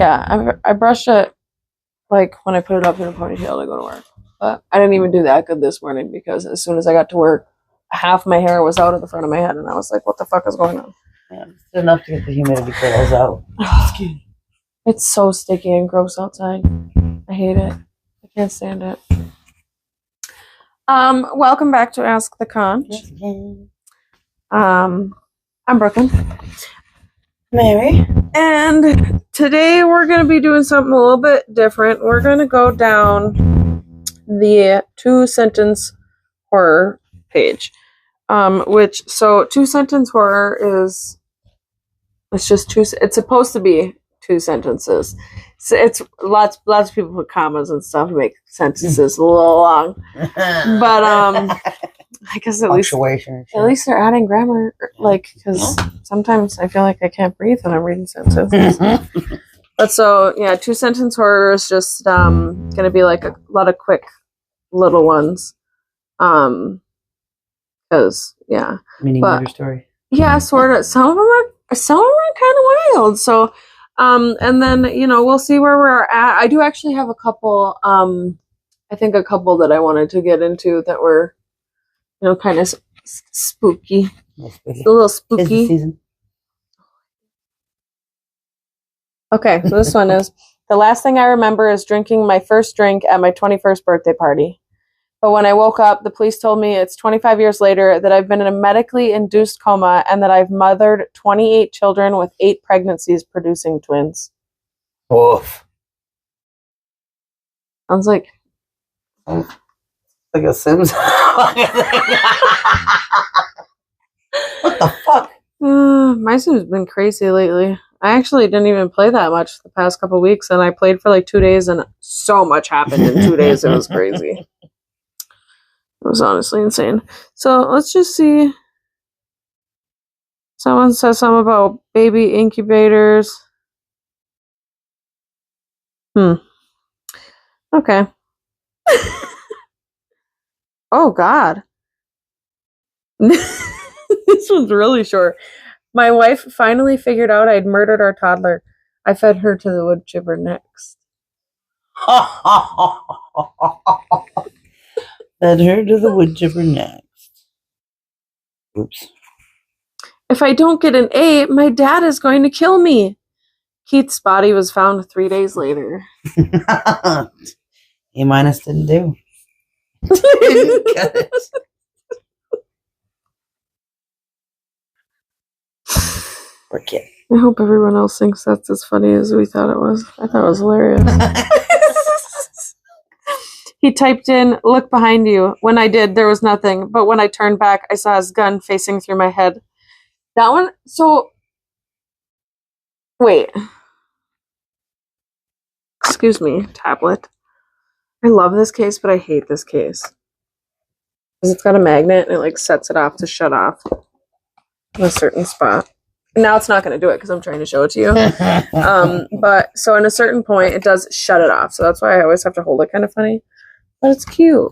Yeah, I brushed it like when I put it up in a ponytail to go to work. But I didn't even do that good this morning because as soon as I got to work, half my hair was out of the front of my head, and I was like, "What the fuck is going on?" Yeah, it's enough to get the humidity curls out. It's so sticky and gross outside. I hate it. I can't stand it. Welcome back to Ask The Conch. I'm Brooklyn. Mary. And today we're going to be doing something a little bit different. We're going to go down the 2-sentence horror page. So 2-sentence horror is, it's supposed to be 2 sentences. So it's lots of people put commas and stuff to make sentences a little long. But I guess at least they're adding grammar, like, because sometimes I feel like I can't breathe when I'm reading sentences. But so yeah, 2-sentence horror is just gonna be like a lot of quick little ones, because mini murder story. Yeah, sort of. Some of them are kind of wild. So, and then we'll see where we're at. I do actually have a couple. I think a couple that I wanted to get into that were, kind of spooky. A little spooky. Season. Okay, so this one is, the last thing I remember is drinking my first drink at my 21st birthday party. But when I woke up, the police told me it's 25 years later that I've been in a medically induced coma and that I've mothered 28 children with 8 pregnancies producing twins. Oof. Sounds like a Sims. What the fuck? My Sims has been crazy lately. I actually didn't even play that much the past couple weeks, and I played for like 2 days, and so much happened in 2 days. It was crazy. It was honestly insane. So let's just see. Someone says something about baby incubators. Okay. Oh, God. This one's really short. My wife finally figured out I'd murdered our toddler. I fed her to the wood chipper next. Fed her to the wood chipper next. Oops. If I don't get an A, my dad is going to kill me. Keith's body was found 3 days later. A- didn't do. Didn't cut it. Poor kid. I hope everyone else thinks that's as funny as we thought it was. I thought it was hilarious. He typed in, "Look behind you." When I did, there was nothing. But when I turned back, I saw his gun facing through my head. That one, so... Wait. Excuse me, tablet. I love this case, but I hate this case. Because it's got a magnet and it sets it off to shut off in a certain spot. Now it's not going to do it because I'm trying to show it to you. But so in a certain point, it does shut it off. So that's why I always have to hold it kind of funny. But it's cute.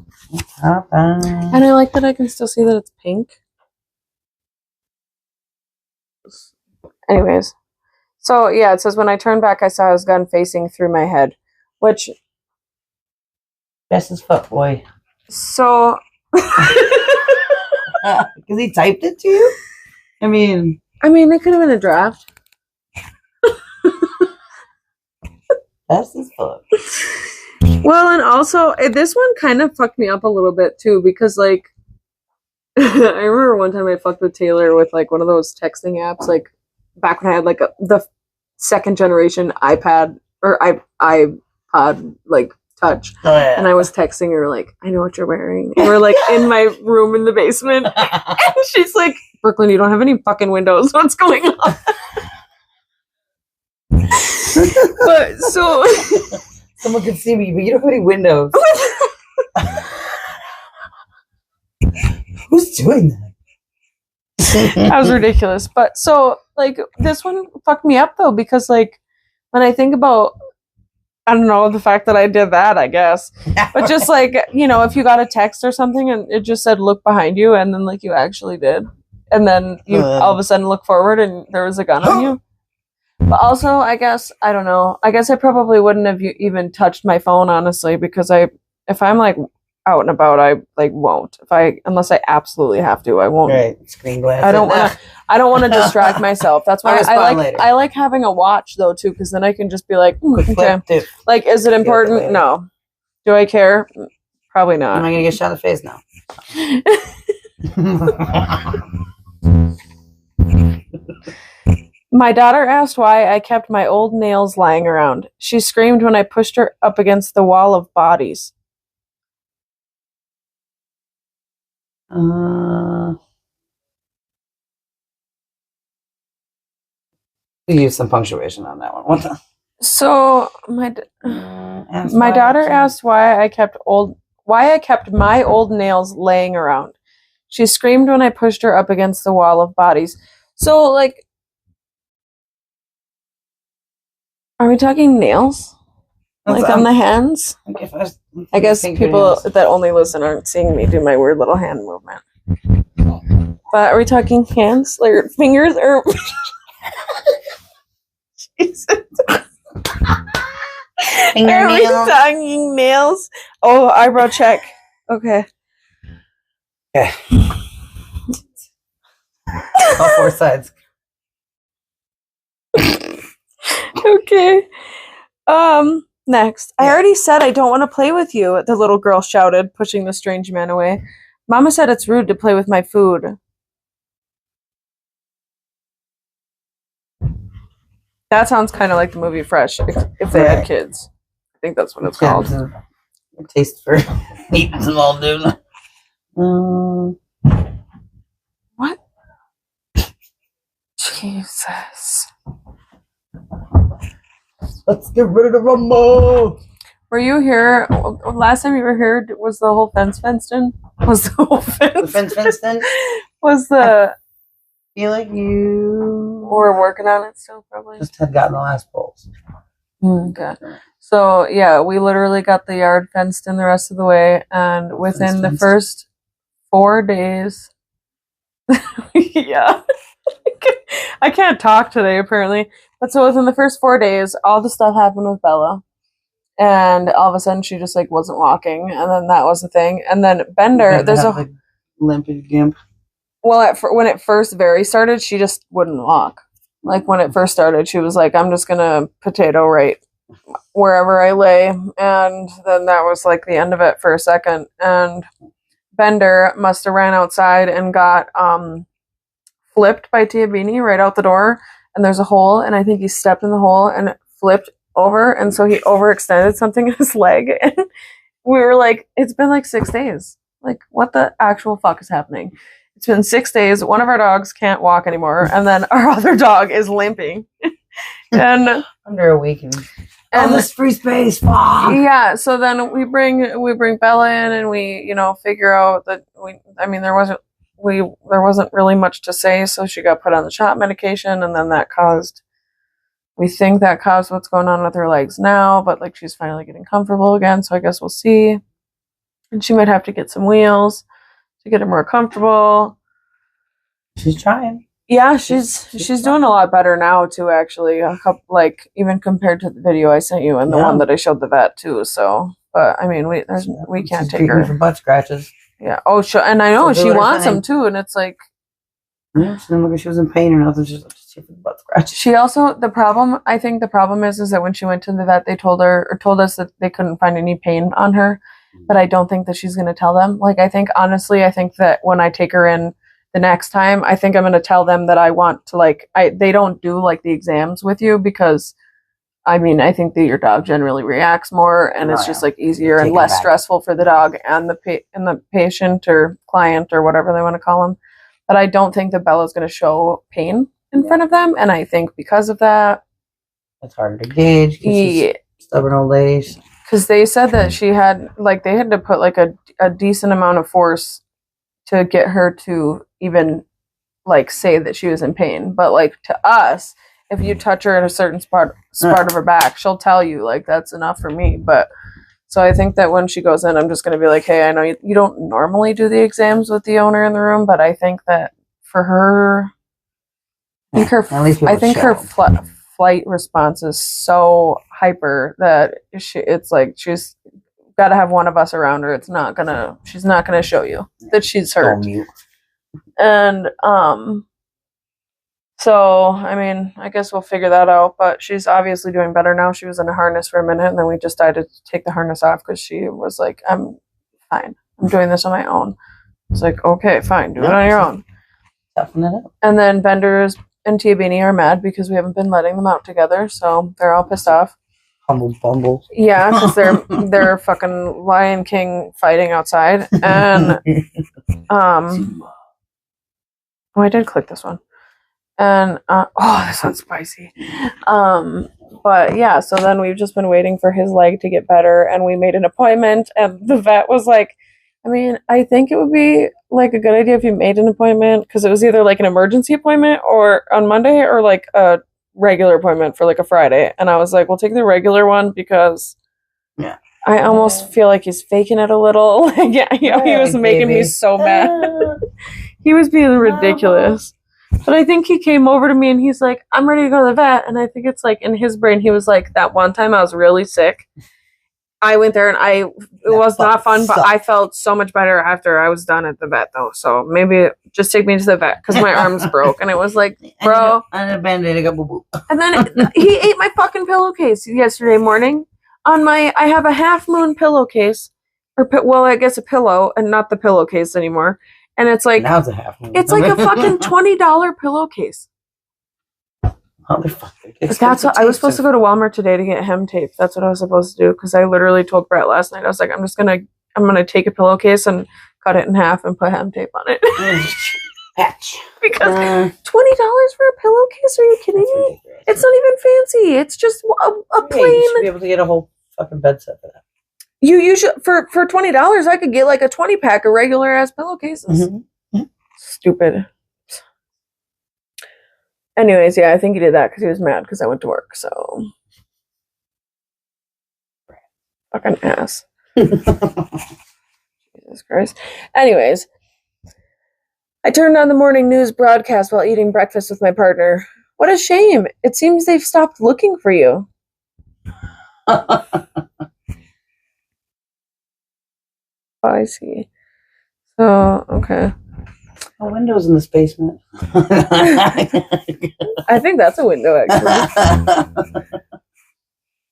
And I like that I can still see that it's pink. Anyways. So yeah, it says, when I turned back, I saw his gun facing through my head. Which... Best as fuck, boy. So... Because he typed it to you? I mean, it could have been a draft. Best as fuck. Well, and also, this one kind of fucked me up a little bit, too, because, I remember one time I fucked with Taylor with, one of those texting apps, back when I had, the second generation iPad, or iPod, touch. Oh, yeah. And I was texting her, I know what you're wearing. And we're, in my room in the basement. And she's like, "Brooklyn, you don't have any fucking windows. What's going on?" But, so... Someone can see me, but you don't have any windows. Who's doing that? That was ridiculous. But so, this one fucked me up, though, because, when I think about, I don't know, the fact that I did that, I guess. But just, if you got a text or something and it just said, "Look behind you," and then, you actually did. And then you all of a sudden look forward and there was a gun on you. But also, I guess, I don't know. I guess I probably wouldn't have even touched my phone, honestly, because if I'm like out and about, I like won't. Unless I absolutely have to, I won't. Right, screen glass. I don't want to distract myself. That's why I like having a watch though too, because then I can just be like, okay, like, is it important? No. Do I care? Probably not. Am I gonna get shot in the face now? My daughter asked why I kept my old nails lying around. She screamed when I pushed her up against the wall of bodies. We use some punctuation on that one. What the? So my daughter asked why I kept my old nails laying around. She screamed when I pushed her up against the wall of bodies. So, like, are we talking nails? Like on the hands? I guess people that only listen aren't seeing me do my weird little hand movement. But are we talking hands? Like fingers or... Jesus. Are we talking nails? Oh, eyebrow check. Okay. Okay. All four sides. Okay. Next. I already said I don't want to play with you, the little girl shouted, pushing the strange man away. Mama said it's rude to play with my food. That sounds kind of like the movie Fresh, if they had kids. I think that's what it's called. Taste for eating some old dude. What? Jesus. Let's get rid of the rumble. Were you here? Last time you were here, was the whole fence fenced in? Was the whole fence? The fence fenced in? Was the... I feel like you were working on it still, probably? Just had gotten the last poles. Okay. So, yeah, we literally got the yard fenced in the rest of the way, and within the first 4 days... yeah. I can't talk today, apparently. But so within the first 4 days, all the stuff happened with Bella. And all of a sudden, she just, like, wasn't walking. And then that was the thing. And then Bender, there's a... Like, limpy gimp. Well, when it first very started, she just wouldn't walk. Like, when it first started, she was like, I'm just going to potato right wherever I lay. And then that was, like, the end of it for a second. And Bender must have ran outside and got flipped by Tia Beanie right out the door. And there's a hole, and I think he stepped in the hole and it flipped over. And so he overextended something in his leg. And we were like, it's been, like, 6 days. Like, what the actual fuck is happening? It's been 6 days. One of our dogs can't walk anymore, and then our other dog is limping. And under a week, and this free space. Fuck. Yeah. So then we bring Bella in, and we figure out that there wasn't really much to say, so she got put on the shot medication, and then we think that caused what's going on with her legs now, but like she's finally getting comfortable again, so I guess we'll see. And she might have to get some wheels to get her more comfortable. She's trying. Yeah, she's doing a lot better now too. Actually, like even compared to the video I sent you and the one that I showed the vet too. So, but I mean, we can't take her for butt scratches. Yeah. Oh, and I know she wants them too, and it's like. Yeah, she didn't look like she was in pain or nothing. She's just here for the butt scratches. She also the problem is that when she went to the vet, they told us that they couldn't find any pain on her. But I don't think that she's going to tell them. Like, I think that when I take her in the next time, I think I'm going to tell them that I want to, they don't do, like, the exams with you because, I think that your dog generally reacts more and it's just, like, easier and less stressful for the dog and the patient or client or whatever they want to call them. But I don't think that Bella's going to show pain in front of them. And I think because of that... It's harder to gauge because she's stubborn old ladies. Because they said that she had, they had to put, a decent amount of force to get her to even, say that she was in pain. But, to us, if you touch her in a certain spot of her back, she'll tell you, that's enough for me. But, so I think that when she goes in, I'm just going to be like, hey, I know you don't normally do the exams with the owner in the room, but I think that for her, her flight response is so hyper that it's like she's got to have one of us around her. She's not gonna show you that she's hurt. And so I mean, I guess we'll figure that out. But she's obviously doing better now. She was in a harness for a minute, and then we decided to take the harness off because she was like, "I'm fine. I'm doing this on my own." It's like, okay, fine, do it on your own. Toughen it up. And then Benders and Tia Beanie are mad because we haven't been letting them out together, so they're all pissed off. Humble bumble. Yeah, because they're fucking Lion King fighting outside, and oh, I did click this one, and this one's spicy. But yeah, so then we've just been waiting for his leg to get better, and we made an appointment, and the vet was like, I mean, I think it would be like a good idea if you made an appointment, because it was either like an emergency appointment or on Monday or like a regular appointment for like a Friday. And I was like, we'll take the regular one because I almost feel like he's faking it a little. Like, he was making me so mad. He was being ridiculous. But I think he came over to me and he's like, I'm ready to go to the vet. And I think it's like in his brain, he was like, that one time I was really sick. I went there and it was not fun, but I felt so much better after I was done at the vet, though. So maybe just take me to the vet because my arm's broke. And it was like, bro. And a Band-Aid, I got boo-boo. And then he ate my fucking pillowcase yesterday morning. I have a half moon pillowcase, I guess a pillow, and not the pillowcase anymore. And it's like, now it's a half moon. It's like a fucking $20 pillowcase. That's what I was supposed to go to Walmart today to get hem tape. That's what I was supposed to do because I literally told Brett last night. I was like, I'm gonna take a pillowcase and cut it in half and put hem tape on it. Patch. Because $20 for a pillowcase? Are you kidding me? It's not even fancy. It's just a plain. You should be able to get a whole fucking bed set for that. You should for $20. I could get like a 20-pack of regular ass pillowcases. Mm-hmm. Stupid. Anyways, yeah, I think he did that because he was mad because I went to work, so. Fucking ass. Jesus Christ. Anyways, I turned on the morning news broadcast while eating breakfast with my partner. What a shame. It seems they've stopped looking for you. Oh, I see. So, okay. A window's in this basement. I think that's a window, actually.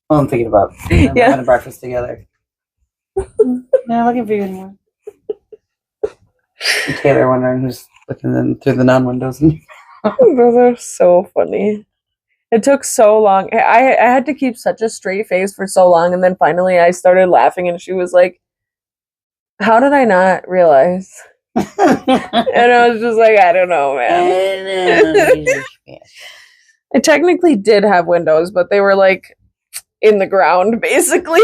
Well, I'm thinking about having breakfast together. Not looking for you anymore. And Taylor wondering who's looking through the non-windows. Those are so funny. It took so long. I had to keep such a straight face for so long, and then finally I started laughing, and she was like, how did I not realize? And I was just like, I don't know, man. I technically did have windows, but they were like in the ground, basically.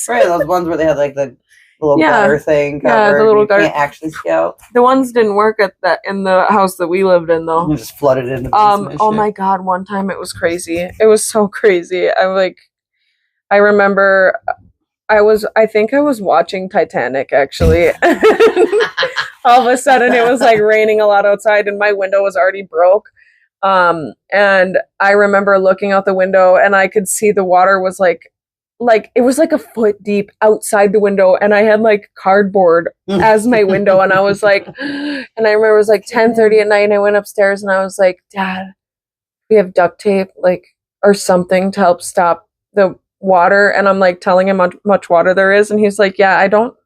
Right, those ones where they had like the little gutter thing covered. Yeah, the little gutter. You can't actually see out. The ones didn't work in the house that we lived in, though. You just flooded in the basement. Oh my god, one time it was crazy. It was so crazy. I remember I think I was watching Titanic, actually. All of a sudden it was like raining a lot outside and my window was already broke. And I remember looking out the window and I could see the water was like it was like a foot deep outside the window, and I had like cardboard as my window, and I was like, and I remember it was like 10:30 at night and I went upstairs and I was like, Dad, we have duct tape, like, or something to help stop the water. And I'm like telling him how much water there is, and he's like, yeah, I don't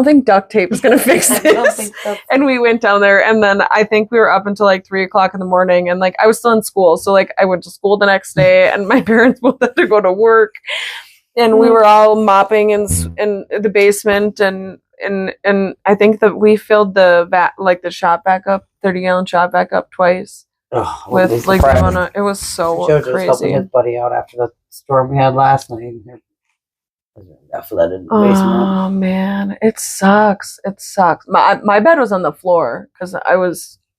think duct tape is going to fix this. And we went down there, and then I think we were up until like 3:00 in the morning, and like I was still in school. So like I went to school the next day, and my parents both had to go to work, and we were all mopping in the basement, and I think that we filled the the shop back up, 30-gallon shop back up twice. With like it was so Joe crazy. Was helping his buddy out after the storm we had last night. Oh man, it sucks. It sucks. My bed was on the floor because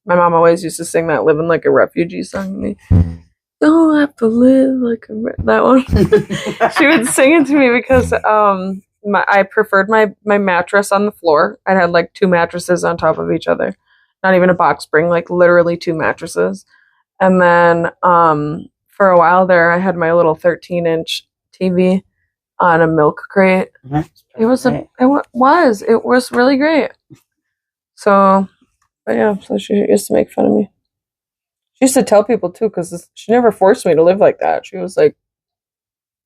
my mom always used to sing that "Living Like a Refugee" song to me. Don't have to live like that one. She would sing it to me because I preferred my mattress on the floor. I had like 2 mattresses on top of each other, not even a box spring, like literally 2 mattresses. And then for a while there, I had my little 13-inch TV on a milk crate. It was really great. So, but yeah, so she used to make fun of me. She used to tell people too, because she never forced me to live like that. She was like,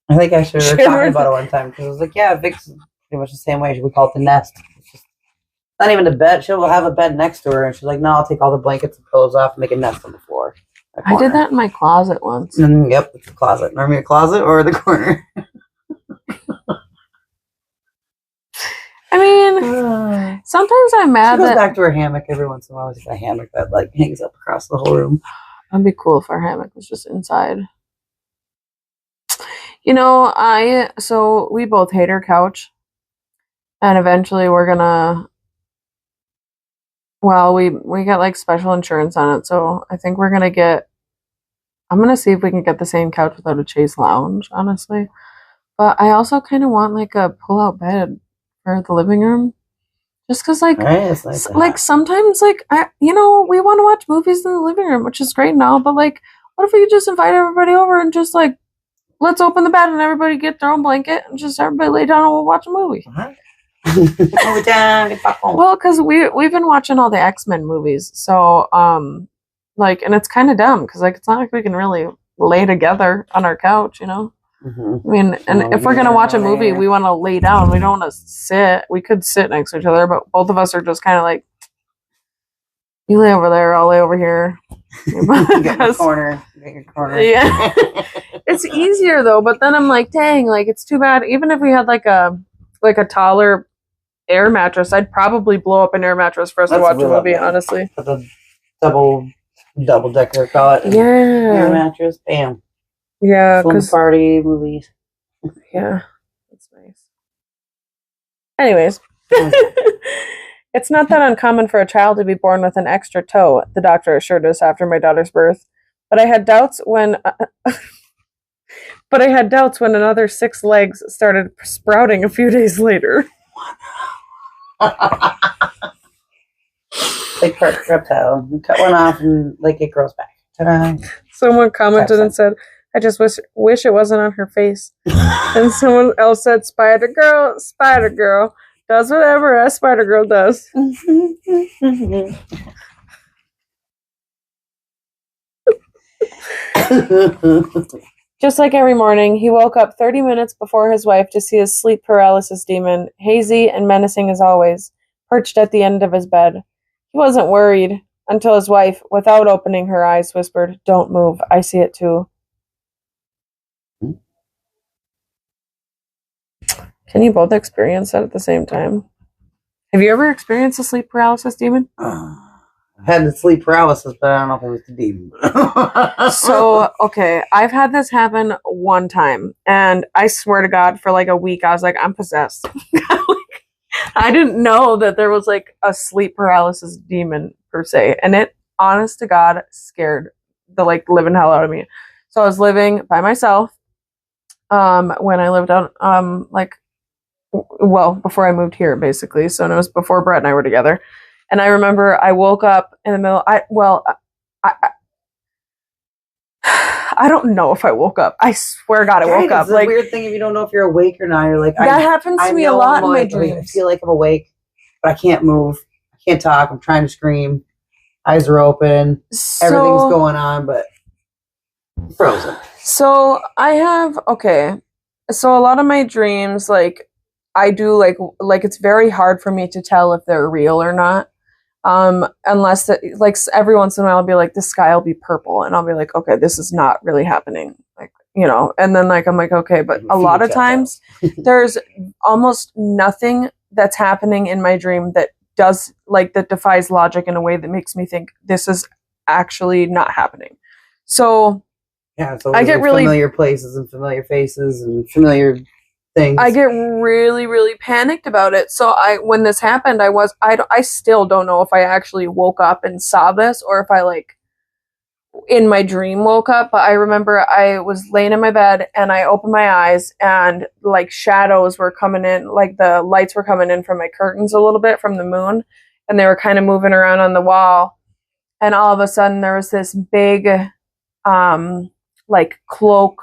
I think I should have talked about it one time, because I was like, yeah, Vic's pretty much the same way. We call it the nest. It's just not even a bed. She'll have a bed next to her, and she's like, no, I'll take all the blankets and pillows off and make a nest on the floor. I did that in my closet once. Yep, it's the closet. Remember your closet or the corner? I mean, sometimes I'm mad she goes back to her hammock every once in a while. She's got a hammock that like hangs up across the whole room. That'd be cool if our hammock was just inside. You know, so we both hate our couch, and eventually we're gonna. Well, we got like special insurance on it, so I think we're gonna get. I'm gonna see if we can get the same couch without a chaise lounge, honestly. But I also kind of want like a pull-out bed for the living room, just because like sometimes like we want to watch movies in the living room, which is great and all, but like what if we could just invite everybody over and just like let's open the bed and everybody get their own blanket and just everybody lay down and we'll watch a movie. Well, because we've been watching all the X-Men movies, so like, and it's kind of dumb because like it's not like we can really lay together on our couch, you know. I mean, and if we're gonna watch a movie, we want to lay down. We don't want to sit. We could sit next to each other, but both of us are just kind of like, you lay over there, I'll lay over here. Get your corner. Yeah, it's easier though. But then I'm like, dang, like it's too bad. Even if we had like a taller air mattress, I'd probably blow up an air mattress for us to watch a movie. Honestly, the double decker, call it. Yeah, air mattress. Bam. Yeah, because party movies. Yeah, that's nice. Anyways, it's not that uncommon for a child to be born with an extra toe, the doctor assured us after my daughter's birth. But I had doubts when another 6 legs started sprouting a few days later. Like reptile. You cut one off and like it grows back. Ta-da. Someone commented and said, I just wish it wasn't on her face. And someone else said, Spider Girl does whatever a Spider Girl does. Just like every morning, he woke up 30 minutes before his wife to see his sleep paralysis demon, hazy and menacing as always, perched at the end of his bed. He wasn't worried until his wife, without opening her eyes, whispered, Don't move, I see it too. Can you both experience that at the same time? Have you ever experienced a sleep paralysis demon? I've had the sleep paralysis, but I don't know if it was the demon. So, okay, I've had this happen one time, and I swear to God, for like a week, I was like, I'm possessed. I didn't know that there was like a sleep paralysis demon per se, and it, honest to God, scared the like living hell out of me. So I was living by myself when I lived out before I moved here, basically. So it was before Brett and I were together. And I remember I woke up in the middle. I don't know if I woke up. I swear to God, I woke up. It's a weird thing if you don't know if you're awake or not. You're like, that happens to me a lot in my dreams. I feel like I'm awake, but I can't move. I can't talk. I'm trying to scream. Eyes are open. Everything's going on, but frozen. So so a lot of my dreams, like I do like it's very hard for me to tell if they're real or not. Unless like every once in a while I'll be like, the sky will be purple, and I'll be like, okay, this is not really happening. Like, you know, and then like I'm like, okay, but a lot of times there's almost nothing that's happening in my dream that defies logic in a way that makes me think this is actually not happening. So yeah, it's I get like really familiar places and familiar faces and familiar things. I get really, really panicked about it. So when this happened, I still don't know if I actually woke up and saw this or if I like in my dream woke up. But I remember I was laying in my bed and I opened my eyes and like shadows were coming in, like the lights were coming in from my curtains a little bit from the moon, and they were kind of moving around on the wall. And all of a sudden there was this big, like cloaked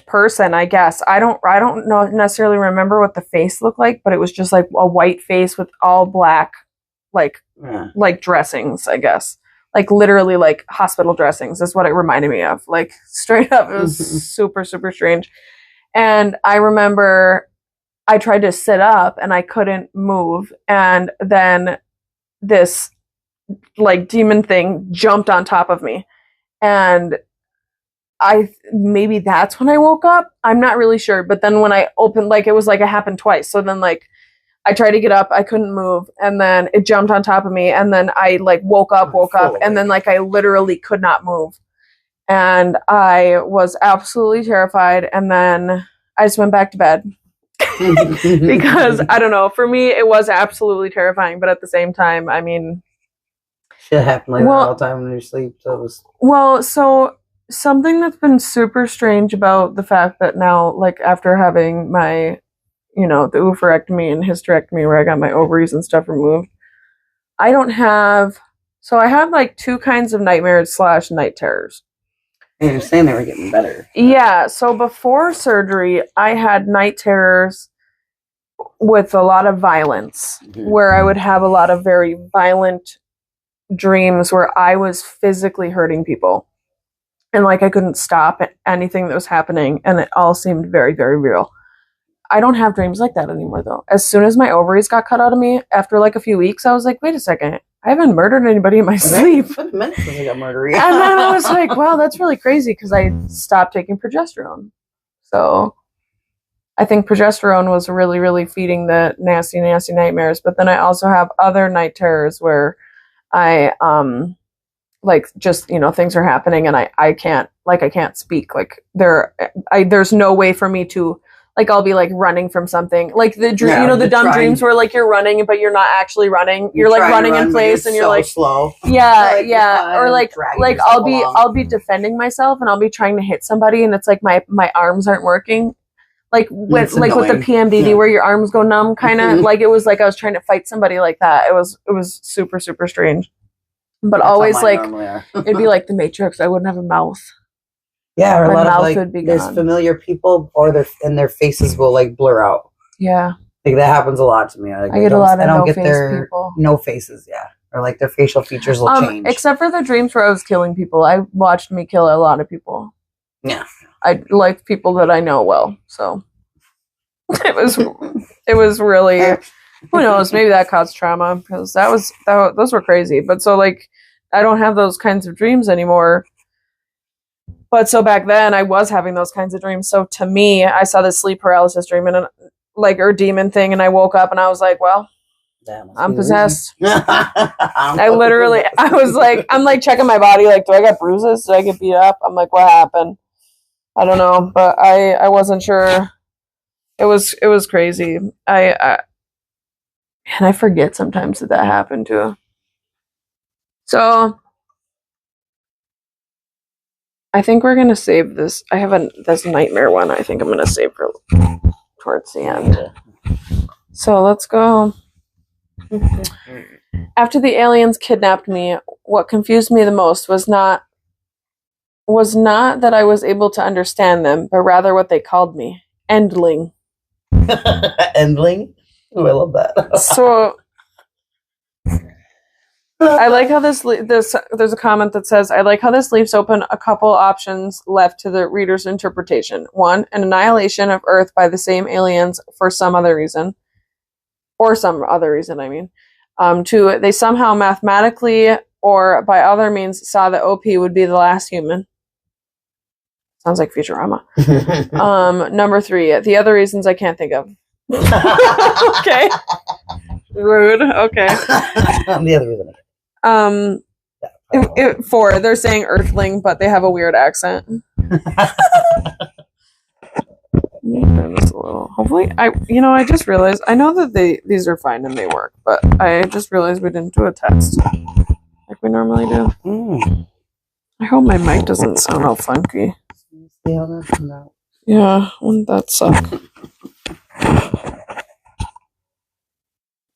person, I guess. I don't know necessarily remember what the face looked like, but it was just like a white face with all black like dressings, I guess. Like literally like hospital dressings is what it reminded me of. Like straight up, it was super, super strange. And I remember I tried to sit up and I couldn't move. And then this like demon thing jumped on top of me. And maybe that's when I woke up. I'm not really sure. But then when I opened, like, it was like it happened twice. So then, like, I tried to get up, I couldn't move, and then it jumped on top of me, and then I, like, woke up, and then, like, I literally could not move. And I was absolutely terrified, and then I just went back to bed. Because, I don't know, for me, it was absolutely terrifying, but at the same time, I mean... Shit happened like that all the time when you sleep, so it was... Well, so... Something that's been super strange about the fact that now, like, after having my, you know, the oophorectomy and hysterectomy where I got my ovaries and stuff removed, I don't have... So I have, like, 2 kinds of nightmares / night terrors. And you're saying they were getting better. Yeah, so before surgery, I had night terrors with a lot of violence, where I would have a lot of very violent dreams where I was physically hurting people. And, like, I couldn't stop anything that was happening, and it all seemed very, very real. I don't have dreams like that anymore, though. As soon as my ovaries got cut out of me, after, like, a few weeks, I was like, wait a second. I haven't murdered anybody in my sleep. And then I was like, wow, that's really crazy, because I stopped taking progesterone. So I think progesterone was really, really feeding the nasty, nasty nightmares. But then I also have other night terrors where I... like, just, you know, things are happening and I can't speak. Like, there's no way for me to, like, I'll be, like, running from something. Like, the dream, you know, the dumb dreams where, like, you're running, but you're not actually running. You're like, running in place and you're, like, slow. Yeah, yeah. Or, like I'll be defending myself and I'll be trying to hit somebody and it's, like, my arms aren't working. Like, with the PMDD where your arms go numb, kind of. Like, it was like I was trying to fight somebody like that. It was super, super strange. But that's always, like, it'd be like the Matrix. I wouldn't have a mouth. Yeah, or a lot of, like, there's familiar people, or their faces will, like, blur out. Yeah. Like, that happens a lot to me. Like, I get a lot of no-face people. No faces, yeah. Or, like, their facial features will change. Except for the dreams where I was killing people. I watched me kill a lot of people. Yeah. I like people that I know well, so... it was really... Who knows? Maybe that caused trauma, because those were crazy. But so, like, I don't have those kinds of dreams anymore. But so back then, I was having those kinds of dreams. So to me, I saw this sleep paralysis dream and or demon thing, and I woke up and I was like, well, I'm possessed. I was like, I'm like checking my body, like, do I got bruises? Did I get beat up? I'm like, what happened? I don't know, but I wasn't sure. It was crazy. And I forget sometimes that happened too. So I think we're gonna save this. I have this nightmare one. I think I'm gonna save for towards the end. So let's go. After the aliens kidnapped me, what confused me the most was not that I was able to understand them, but rather what they called me, Endling. Endling. Oh, I love that. So I like how this there's a comment that says, I like how this leaves open a couple options left to the reader's interpretation. 1, an annihilation of Earth by the same aliens for some other reason. Or some other reason, I mean. 2, they somehow mathematically or by other means saw that OP would be the last human. Sounds like Futurama. Number 3, the other reasons I can't think of. Okay. Rude. Okay. The other reason. 4, they're saying Earthling, but they have a weird accent. Turn this a little. Hopefully, I just realized, I know that these are fine and they work, but I just realized we didn't do a test like we normally do. I hope my mic doesn't sound all funky. See how that turned out? Yeah, wouldn't that suck? I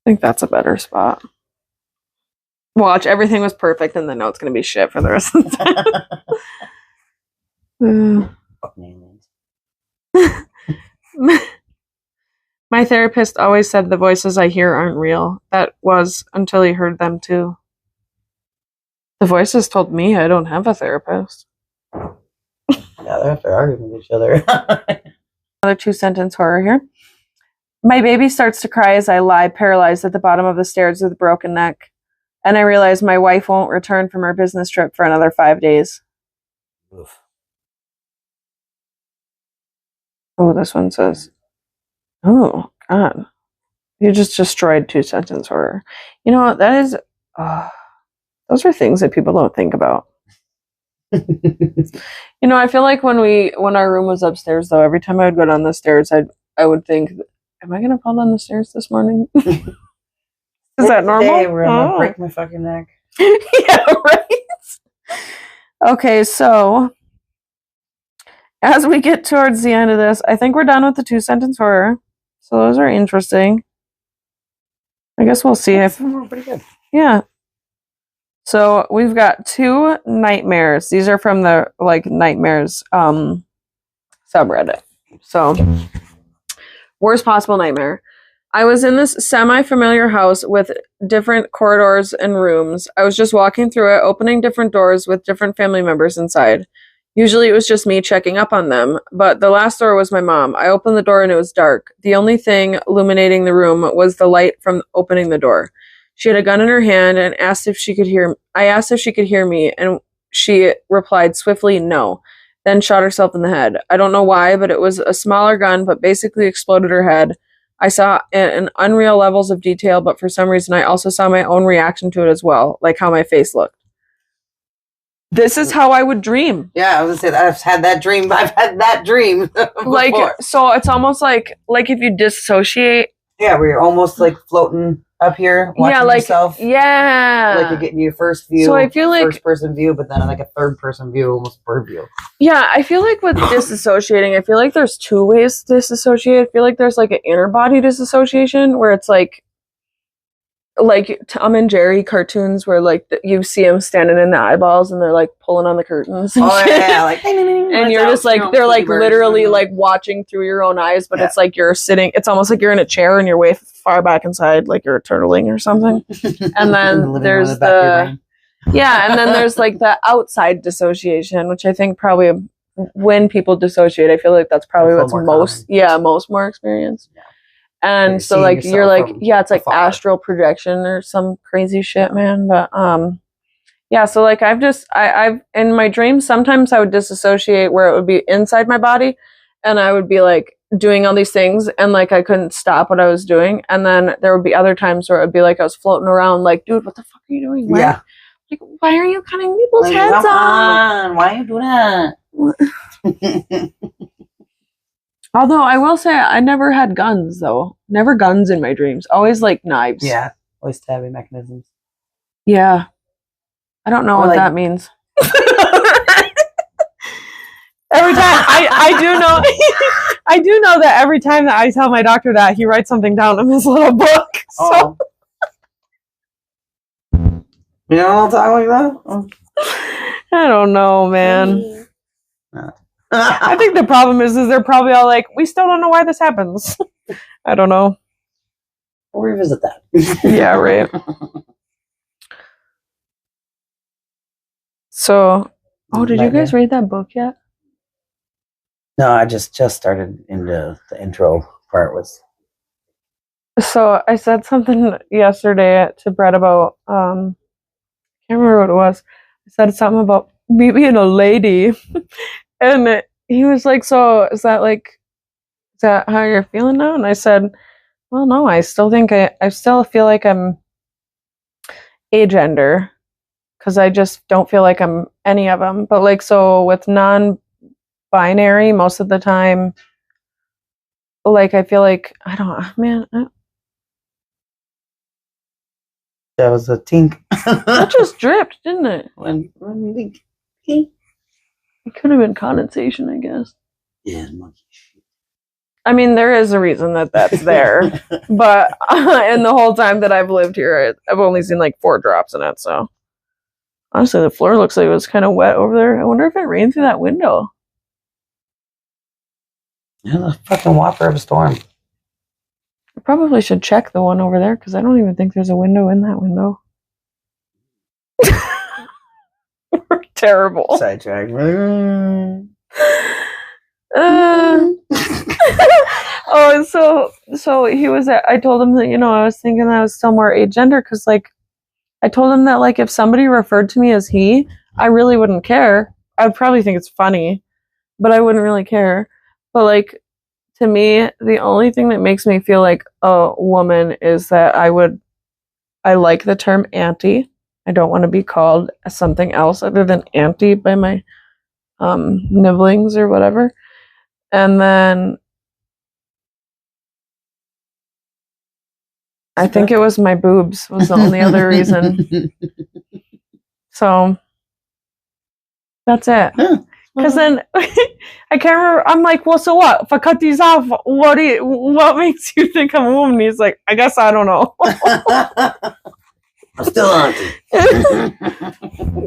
think that's a better spot. Watch, everything was perfect, and then now it's going to be shit for the rest of the time. Fucking aliens. My therapist always said the voices I hear aren't real. That was until he heard them too. The voices told me I don't have a therapist. Yeah, they're after arguing with each other. Another 2-sentence horror here. My baby starts to cry as I lie paralyzed at the bottom of the stairs with a broken neck. And I realize my wife won't return from her business trip for another 5 days. Oof. Oh, this one says, oh, God. You just destroyed 2-sentence horror. You know what? That is... those are things that people don't think about. You know, I feel like when our room was upstairs, though, every time I would go down the stairs, I would think, am I going to fall down the stairs this morning? Is that normal? Today where I'm gonna break my fucking neck. Yeah, right? Okay, so as we get towards the end of this, I think we're done with the 2-sentence horror. So those are interesting. I guess we'll see if... We're pretty good. Yeah. So we've got 2 nightmares. These are from the nightmares subreddit. So worst possible nightmare. I was in this semi-familiar house with different corridors and rooms. I was just walking through it, opening different doors with different family members inside. Usually it was just me checking up on them, but the last door was my mom. I opened the door and it was dark. The only thing illuminating the room was the light from opening the door. She had a gun in her hand and asked if she could hear. I asked if she could hear me, and she replied swiftly, no. Then shot herself in the head. I don't know why, but it was a smaller gun, but basically exploded her head. I saw an unreal levels of detail, but for some reason I also saw my own reaction to it as well, like how my face looked. This is how I would dream. Yeah, I was gonna say I've had that dream. I've had that dream before. So it's almost like if you dissociate. Yeah, where you're almost like floating up here, watching yourself. Yeah. Like you're getting your first view. So I feel like first person view, but then like a third person view, almost bird view. Yeah, I feel like with disassociating, I feel like there's 2 ways to disassociate. I feel like there's like an inner body disassociation where it's like Tom and Jerry cartoons where like you see them standing in the eyeballs and they're like pulling on the curtains and shit. Yeah, like and you're just like they're like literally like watching through your own eyes, but it's like you're sitting. It's almost like you're in a chair and you're way far back inside, like you're turtling or something. And then there's and then there's like the outside dissociation, which I think probably when people dissociate, I feel like that's probably what's most more experienced. Yeah. And so like you're like it's like astral projection or some crazy shit, man. But yeah, so like I've in my dreams sometimes I would disassociate where it would be inside my body and I would be like doing all these things and like I couldn't stop what I was doing, and then there would be other times where it would be like I was floating around like, dude, what the fuck are you doing? Like, why are you cutting people's heads off? Why are you doing that? Although I will say I never had guns though. Never guns in my dreams. Always like knives. Yeah. Always stabbing mechanisms. Yeah. I don't know what that means. Every time I do know I do know that every time that I tell my doctor that, he writes something down in his little book. So. You know what I'm talking about? I don't know, man. I think the problem is they're probably all like, we still don't know why this happens. I don't know. We'll revisit that. Yeah, right. So, did you guys read that book yet? No, I just started into the intro part with. So I said something yesterday to Brett about I can't remember what it was. I said something about me being a lady. And he was like, so is that how you're feeling now? And I said, well, no, I still think I still feel like I'm agender because I just don't feel like I'm any of them. But like, so with non-binary, most of the time, like, I feel like, I don't, man. That was a tink. That just dripped, didn't it? When It could have been condensation, I guess. Yeah, monkey shit. I mean, there is a reason that that's there, but and the whole time that I've lived here, I've only seen like 4 drops in it. So honestly, the floor looks like it was kind of wet over there. I wonder if it rained through that window. Yeah, the fucking whopper of a storm. I probably should check the one over there because I don't even think there's a window in that window. We're terrible. Sidetrack. Oh, so he was I told him that, I was thinking that I was still more agender because, like, I told him that, like, if somebody referred to me as he, I really wouldn't care. I would probably think it's funny, but I wouldn't really care. But, like, to me, the only thing that makes me feel like a woman is that I like the term auntie. I don't want to be called something else other than auntie by my nibblings or whatever. And then I think it was my boobs was the only other reason. So that's it. Because then I can't remember. I'm like, well, so what? If I cut these off, what makes you think I'm a woman? He's like, I guess I don't know. I'm still auntie.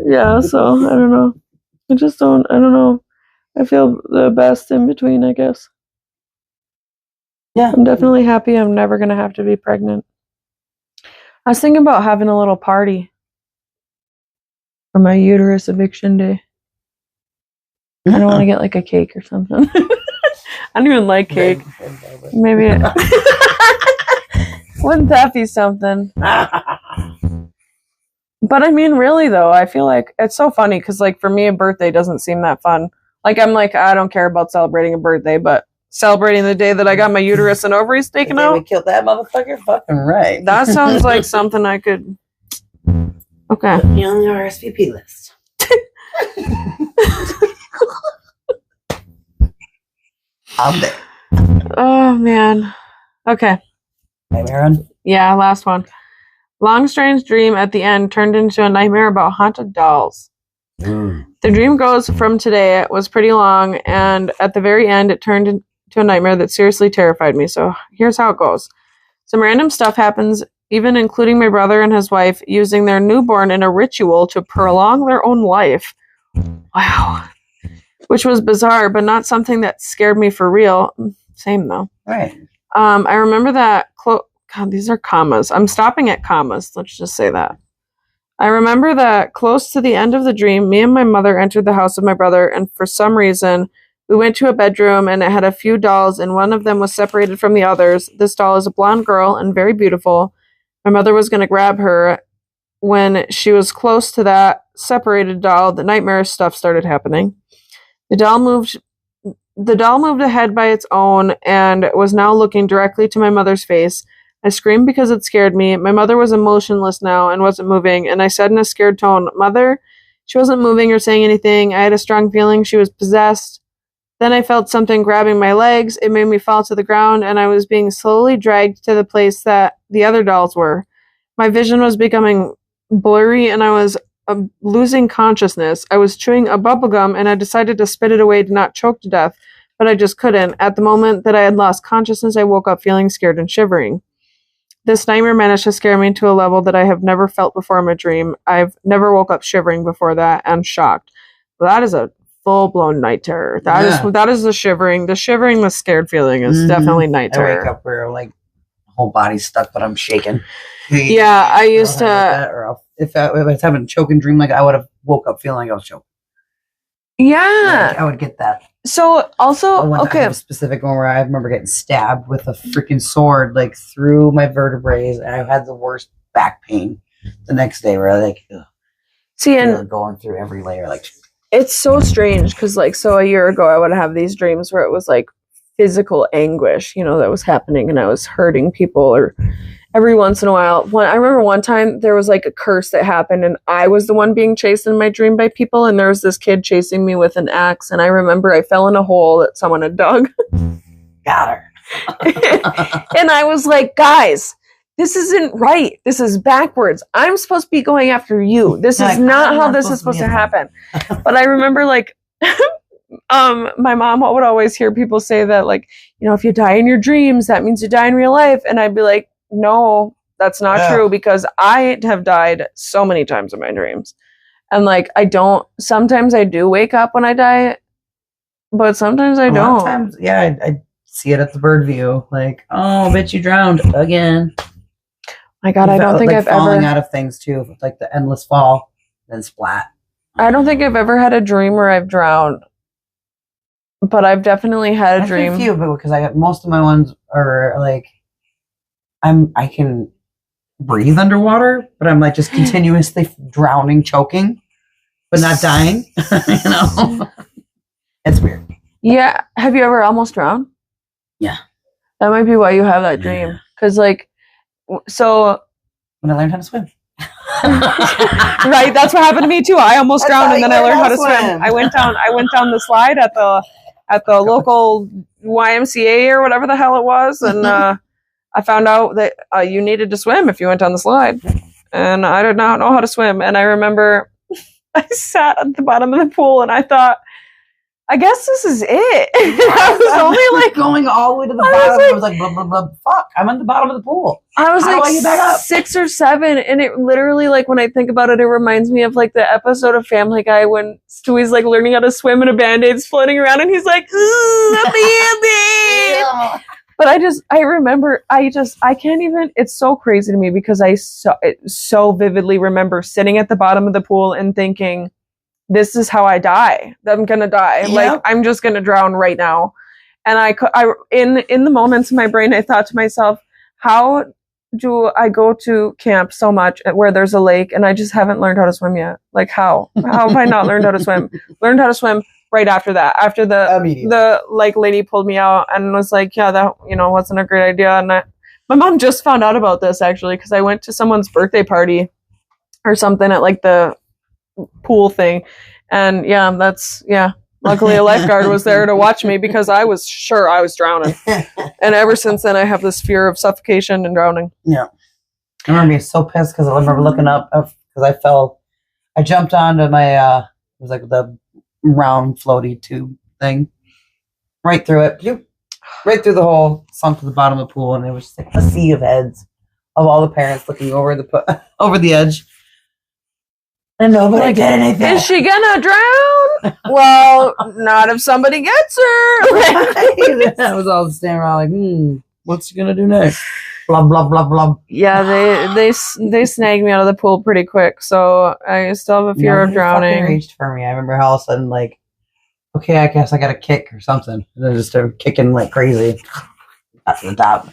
Yeah, so I don't know. I don't know. I feel the best in between, I guess. Yeah. I'm definitely happy I'm never going to have to be pregnant. I was thinking about having a little party for my uterus eviction day. I don't want to get like a cake or something. I don't even like cake. Maybe wouldn't that be something? But I mean, really though, I feel like it's so funny because, like, for me, a birthday doesn't seem that fun. Like, I'm like, I don't care about celebrating a birthday, but celebrating the day that I got my uterus and ovaries taken out. We killed that motherfucker. Fucking right. That sounds like something I could. Okay. Put me on the RSVP list. I'm there. Oh man. Okay. Nightmare on? Yeah, last one. Long strange dream at the end turned into a nightmare about haunted dolls. The dream goes from today. It was pretty long, and at the very end, it turned into a nightmare that seriously terrified me. So here's how it goes. Some random stuff happens, even including my brother and his wife using their newborn in a ritual to prolong their own life. Wow. Which was bizarre, but not something that scared me for real. Same, though. Right. I remember that... God, these are commas. I'm stopping at commas. Let's just say that. I remember that close to the end of the dream, me and my mother entered the house of my brother, and for some reason, we went to a bedroom, and it had a few dolls, and one of them was separated from the others. This doll is a blonde girl and very beautiful. My mother was going to grab her. When she was close to that separated doll, the nightmare stuff started happening. The doll moved ahead by its own and was now looking directly to my mother's face. I screamed because it scared me. My mother was emotionless now and wasn't moving, and I said in a scared tone, "Mother?" She wasn't moving or saying anything. I had a strong feeling she was possessed. Then I felt something grabbing my legs. It made me fall to the ground, and I was being slowly dragged to the place that the other dolls were. My vision was becoming blurry, and I was losing consciousness. I was chewing a bubblegum, and I decided to spit it away to not choke to death, but I just couldn't. At the moment that I had lost consciousness, I woke up feeling scared and shivering. This nightmare managed to scare me to a level that I have never felt before in my dream. I've never woke up shivering before that and shocked. Well, that is a full-blown night terror. That is the shivering. The shivering, the scared feeling is definitely night terror. I wake up where, like, whole body's stuck, but I'm shaking. Yeah, I used to... If I was having a choking dream, like, I would have woke up feeling like I was choking. Yeah. Like, I would get that. So, also, I have a specific one where I remember getting stabbed with a freaking sword, like, through my vertebrae, and I had the worst back pain the next day, where, like, see, and going through every layer, like... It's so strange, because, like, so a year ago, I would have these dreams where it was, like, physical anguish, that was happening, and I was hurting people, or every once in a while. I remember one time there was, like, a curse that happened, and I was the one being chased in my dream by people, and there was this kid chasing me with an axe, and I remember I fell in a hole that someone had dug. Got her. And I was like, guys, this isn't right. This is backwards. I'm supposed to be going after you. This is not how this is supposed to happen. But I remember, like, my mom would always hear people say that, like, you know, if you die in your dreams, that means you die in real life. And I'd be like, no, that's not true, because I have died so many times in my dreams. And like, sometimes I do wake up when I die, but sometimes I don't. Sometimes, yeah, I see it at the bird view. Like, oh, bitch, you drowned again. My God, I don't think I've falling ever out of things too, like the endless fall, then splat. I don't think I've ever had a dream where I've drowned, but I've definitely had a dream. A few, but because most of my ones are like, I can breathe underwater, but I'm like just continuously drowning, choking, but not dying. You know, it's weird. Yeah, have you ever almost drowned? Yeah, that might be why you have that dream. Because like, so when I learned how to swim. Right, that's what happened to me too. I almost drowned, and then I learned how to swim. I went down the slide at the local YMCA or whatever the hell it was, and I found out that you needed to swim if you went down the slide, and I did not know how to swim. And I remember I sat at the bottom of the pool, and I thought, I guess this is it. I was only like going all the way to the bottom. I was like, blah, blah, blah. Fuck, I'm at the bottom of the pool. I was like 6 or 7, and it literally, like, when I think about it, it reminds me of like the episode of Family Guy when Stewie's like learning how to swim and a Band-Aid's floating around, and he's like, ooh, a Band-Aid. Yeah. But I remember, I can't even, it's so crazy to me because I so vividly remember sitting at the bottom of the pool and thinking, this is how I die. I'm gonna die. Yep. Like, I'm just gonna drown right now. And in the moments in my brain, I thought to myself, how do I go to camp so much where there's a lake and I just haven't learned how to swim yet? Like, how have I not learned how to swim? Learned how to swim right after that. After the like lady pulled me out and was like, yeah, that, you know, wasn't a great idea. And my mom just found out about this actually, because I went to someone's birthday party or something at like the pool thing, and luckily a lifeguard was there to watch me because I was sure I was drowning. And ever since then I have this fear of suffocation and drowning. Yeah, I remember being so pissed because I remember looking up because I jumped onto my it was like the round floaty tube thing, right through it, right through the hole, sunk to the bottom of the pool, and it was just like a sea of heads of all the parents looking over the edge. And nobody did anything. Is she gonna drown? Well, not if somebody gets her. That was all standing around like, what's she gonna do next? Blah blah blah blah. Yeah, they snagged me out of the pool pretty quick, so I still have a fear of drowning. Reached for me. I remember all of a sudden, like, okay, I guess I got a kick or something. And I just started kicking like crazy. Got to the top.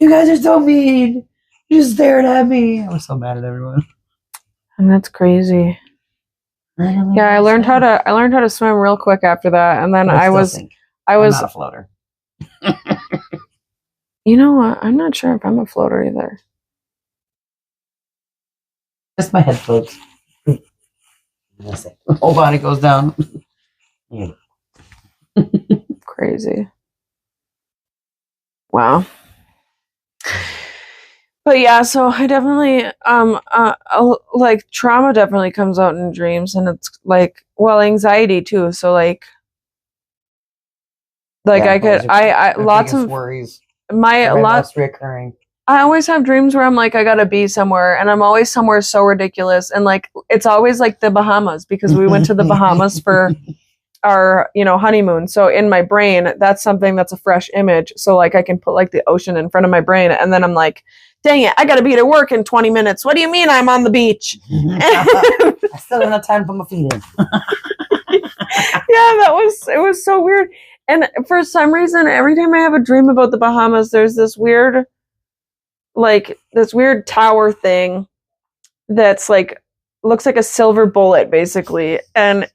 You guys are so mean. You're just staring at me. I was so mad at everyone. And that's crazy. Yeah, I learned how to swim real quick after that, and then I was not a floater. You know what? I'm not sure if I'm a floater either. Just my head floats. That's it. Whole body goes down. Yeah. Crazy. Wow. But yeah, so I definitely like trauma definitely comes out in dreams, and it's like, well, anxiety too. So like I lots of worries. Lots reoccurring. I always have dreams where I'm like, I gotta be somewhere, and I'm always somewhere so ridiculous, and like it's always like the Bahamas, because we went to the Bahamas for our, you know, honeymoon. So in my brain, that's something that's a fresh image. So like I can put like the ocean in front of my brain, and then I'm like, dang it, I gotta be at work in 20 minutes. What do you mean I'm on the beach? I still don't have time to put my feet in. Yeah, it was so weird. And for some reason, every time I have a dream about the Bahamas, there's this weird tower thing that's like, looks like a silver bullet basically. And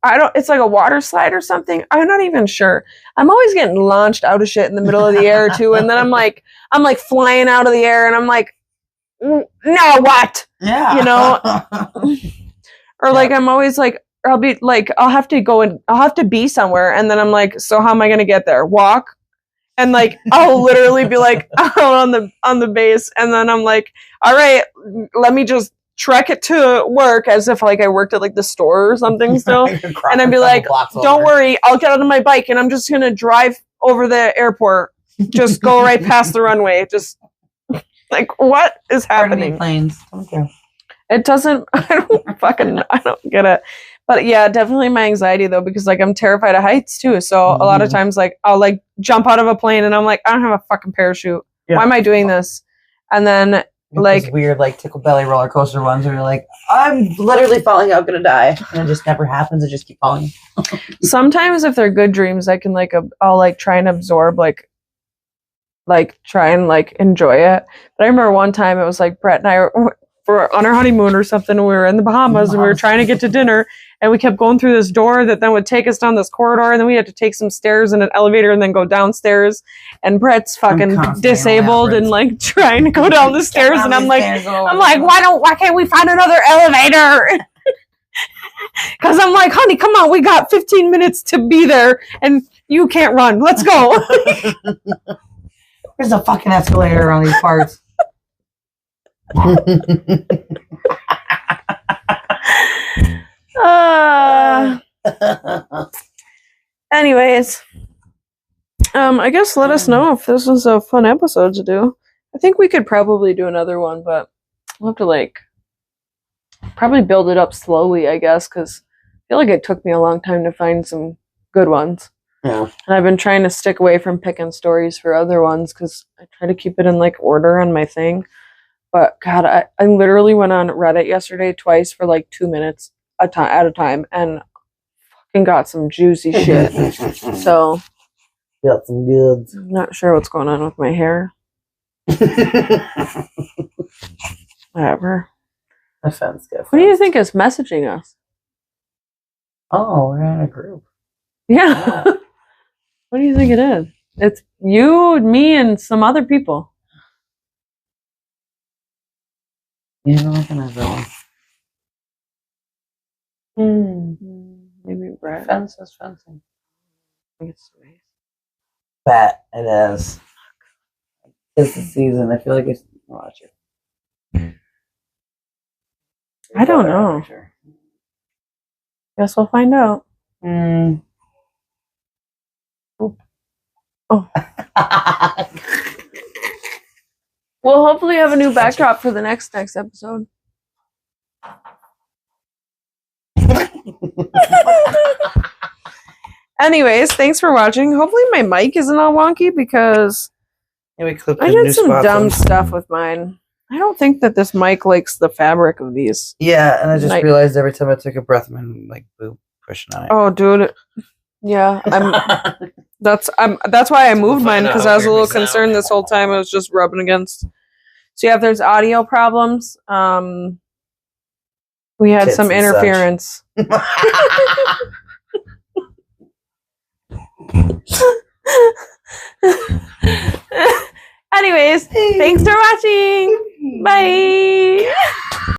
I don't, it's like a water slide or something. I'm not even sure. I'm always getting launched out of shit in the middle of the air too. And then I'm like flying out of the air, and I'm like, now what? Yeah. You know? Or like, I'm always like, I'll be like, I'll have to be somewhere. And then I'm like, so how am I going to get there? Walk? And like, I'll literally be like out on the base. And then I'm like, all right, let me just trek it to work as if like I worked at like the store or something still. And I'd be like, don't worry, I'll get on my bike and I'm just going to drive over the airport. Just go right past the runway. Just like, what is happening? Planes. Okay. It doesn't, I don't get it. But yeah, definitely my anxiety though, because like I'm terrified of heights too. So a lot of times like I'll like jump out of a plane and I'm like, I don't have a fucking parachute. Yeah. Why am I doing this? And then like weird like tickle belly roller coaster ones where you're like, I'm literally falling out, gonna die. And it just never happens. I just keep falling. Sometimes if they're good dreams, I can like, I'll like try and absorb like try and like enjoy it. But I remember one time it was like Brett and I were on our honeymoon or something. And we were in the Bahamas and we were trying to get to dinner. And we kept going through this door that then would take us down this corridor. And then we had to take some stairs and an elevator and then go downstairs. And Brett's fucking disabled and like trying to go down the stairs. And I'm like, why can't we find another elevator? Because I'm like, honey, come on. We got 15 minutes to be there and you can't run. Let's go. There's a fucking escalator on these parts. Anyways, I guess let us know if this was a fun episode to do. I think we could probably do another one, but we'll have to like probably build it up slowly, I guess, because I feel like it took me a long time to find some good ones. Yeah. And I've been trying to stick away from picking stories for other ones because I try to keep it in like order on my thing. But God, I literally went on Reddit yesterday twice for like 2 minutes at a time and fucking got some juicy shit. So got some goods. I'm not sure what's going on with my hair. Whatever. Offense. What do you think is messaging us? Oh, we're in a group. Yeah. What do you think it is? It's you, me, and some other people. You know, looking at that one. Maybe Brett. Fence is fencing. I think it's nice. Bet it is. It's the season. I feel like it's watch it. I don't know. Sure. Guess we'll find out. Oh. We'll hopefully have a new backdrop for the next episode. Anyways, thanks for watching. Hopefully my mic isn't all wonky because I did some dumb stuff with mine. I don't think that this mic likes the fabric of these. Yeah, and I just realized every time I took a breath, my like boob pushing on it. Oh, dude. Yeah, that's why I moved mine because I was a little concerned this whole time. I was just rubbing against. So yeah, if there's audio problems, we had some interference. Anyways, thanks for watching. Bye.